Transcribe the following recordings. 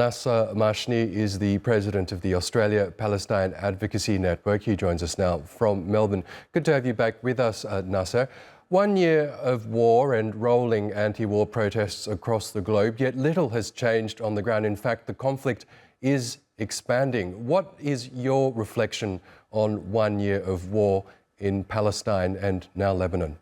Nasser Mashni is the president of the Australia Palestine Advocacy Network. He joins us now from Melbourne. Good to have you back with us, Nasser. 1 year of war and rolling anti-war protests across the globe, yet little has changed on the ground. In fact, the conflict is expanding. What is your reflection on 1 year of war in Palestine and now Lebanon?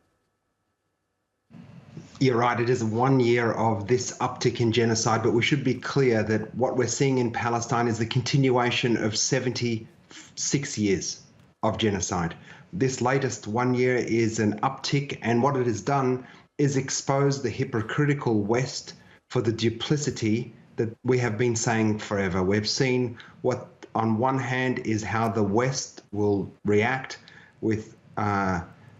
You're right, it is 1 year of this uptick in genocide, but we should be clear that what we're seeing in Palestine is the continuation of 76 years of genocide. This latest 1 year is an uptick, and what it has done is expose the hypocritical West for the duplicity that we have been saying forever. We've seen what, on one hand, is how the West will react with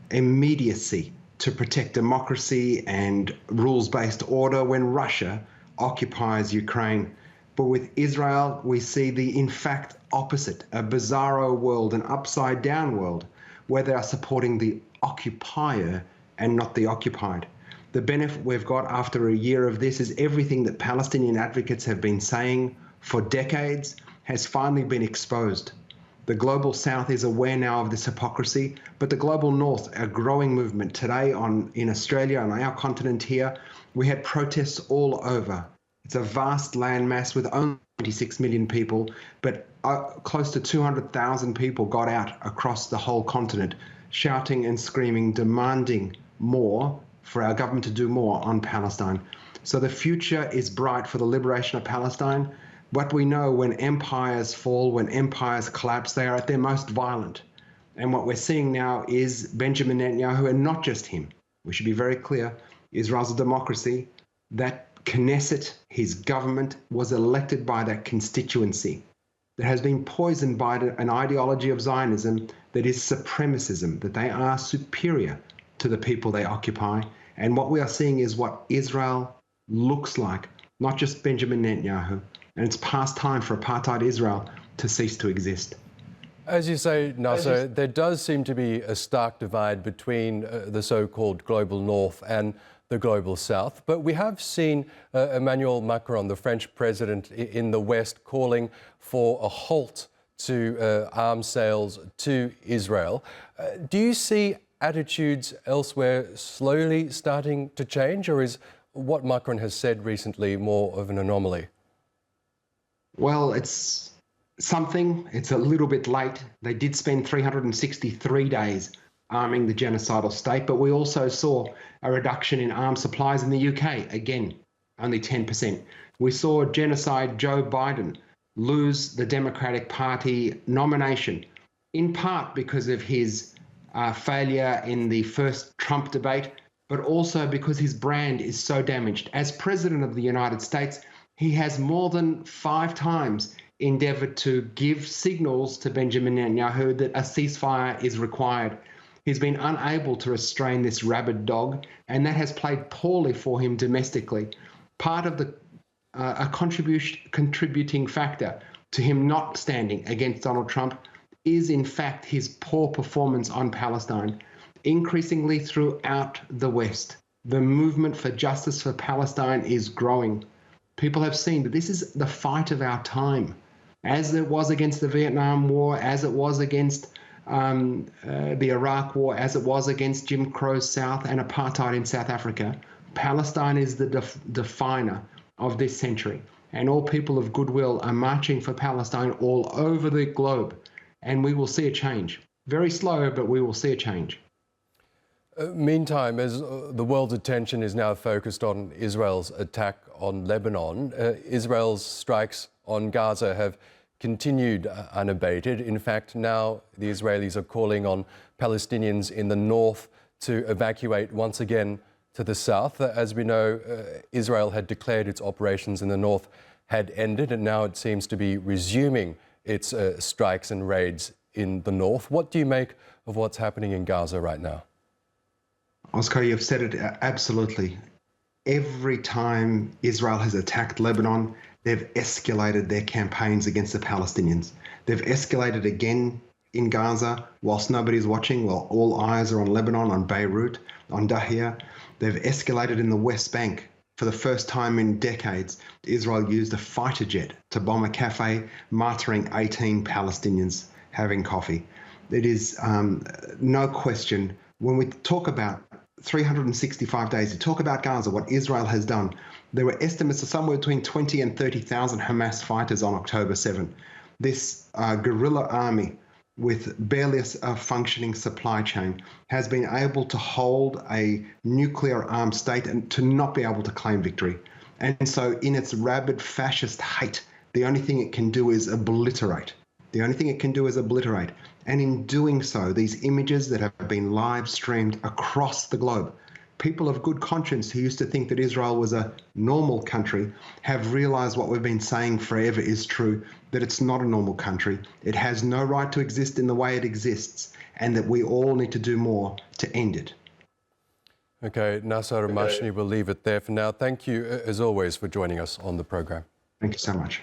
immediacy to protect democracy and rules-based order when Russia occupies Ukraine. But with Israel, we see the, in fact, opposite, a bizarro world, an upside-down world, where they are supporting the occupier and not the occupied. The benefit we've got after a year of this is everything that Palestinian advocates have been saying for decades has finally been exposed. The global south is aware now of this hypocrisy, but the global north, a growing movement. Today in Australia, on our continent here, we had protests all over. It's a vast landmass with only 26 million people, but close to 200,000 people got out across the whole continent, shouting and screaming, demanding more for our government to do more on Palestine. So the future is bright for the liberation of Palestine. What we know, when empires fall, when empires collapse, they are at their most violent. And what we're seeing now is Benjamin Netanyahu, and not just him. We should be very clear. Israel's a democracy. That Knesset, his government, was elected by that constituency that has been poisoned by an ideology of Zionism that is supremacism, that they are superior to the people they occupy. And what we are seeing is what Israel looks like, not just Benjamin Netanyahu. And it's past time for apartheid Israel to cease to exist. As you say, Nasser, there does seem to be a stark divide between the so-called global north and the global south. But we have seen Emmanuel Macron, the French president in the West, calling for a halt to arms sales to Israel. Do you see attitudes elsewhere slowly starting to change, or is what Macron has said recently more of an anomaly? Well, it's something. It's a little bit late. They did spend 363 days arming the genocidal state, but we also saw a reduction in arms supplies in the UK, again, only 10%. We saw genocide Joe Biden lose the Democratic Party nomination, in part because of his failure in the first Trump debate, but also because his brand is so damaged. As President of the United States, he has more than 5 times endeavored to give signals to Benjamin Netanyahu that a ceasefire is required. He's been unable to restrain this rabid dog, and that has played poorly for him domestically. Part of the contributing factor to him not standing against Donald Trump is, in fact, his poor performance on Palestine. Increasingly throughout the West, the movement for justice for Palestine is growing. People have seen that this is the fight of our time, as it was against the Vietnam War, as it was against the Iraq War, as it was against Jim Crow's South and apartheid in South Africa. Palestine is the definer of this century, and all people of goodwill are marching for Palestine all over the globe, and we will see a change. Very slow, but we will see a change. Meantime, as the world's attention is now focused on Israel's attack on Lebanon, Israel's strikes on Gaza have continued unabated. In fact, now the Israelis are calling on Palestinians in the north to evacuate once again to the south. As we know, Israel had declared its operations in the north had ended, and now it seems to be resuming its strikes and raids in the north. What do you make of what's happening in Gaza right now? Oscar, you've said it absolutely. Every time Israel has attacked Lebanon, they've escalated their campaigns against the Palestinians. They've escalated again in Gaza whilst nobody's watching, while all eyes are on Lebanon, on Beirut, on Dahia. They've escalated in the West Bank For the first time in decades, Israel used a fighter jet to bomb a cafe, martyring 18 Palestinians having coffee. It is no question, when we talk about 365 days, you talk about Gaza, what Israel has done, there were estimates of somewhere between 20 and 30,000 Hamas fighters on October 7. This guerrilla army with barely a functioning supply chain has been able to hold a nuclear armed state and to not be able to claim victory. And so in its rabid fascist hate, the only thing it can do is obliterate. The only thing it can do is obliterate. And in doing so, these images that have been live streamed across the globe, people of good conscience who used to think that Israel was a normal country have realized what we've been saying forever is true, that it's not a normal country. It has no right to exist in the way it exists, and that we all need to do more to end it. Okay, Nasser Mashni, we'll leave it there for now. Thank you, as always, for joining us on the program. Thank you so much.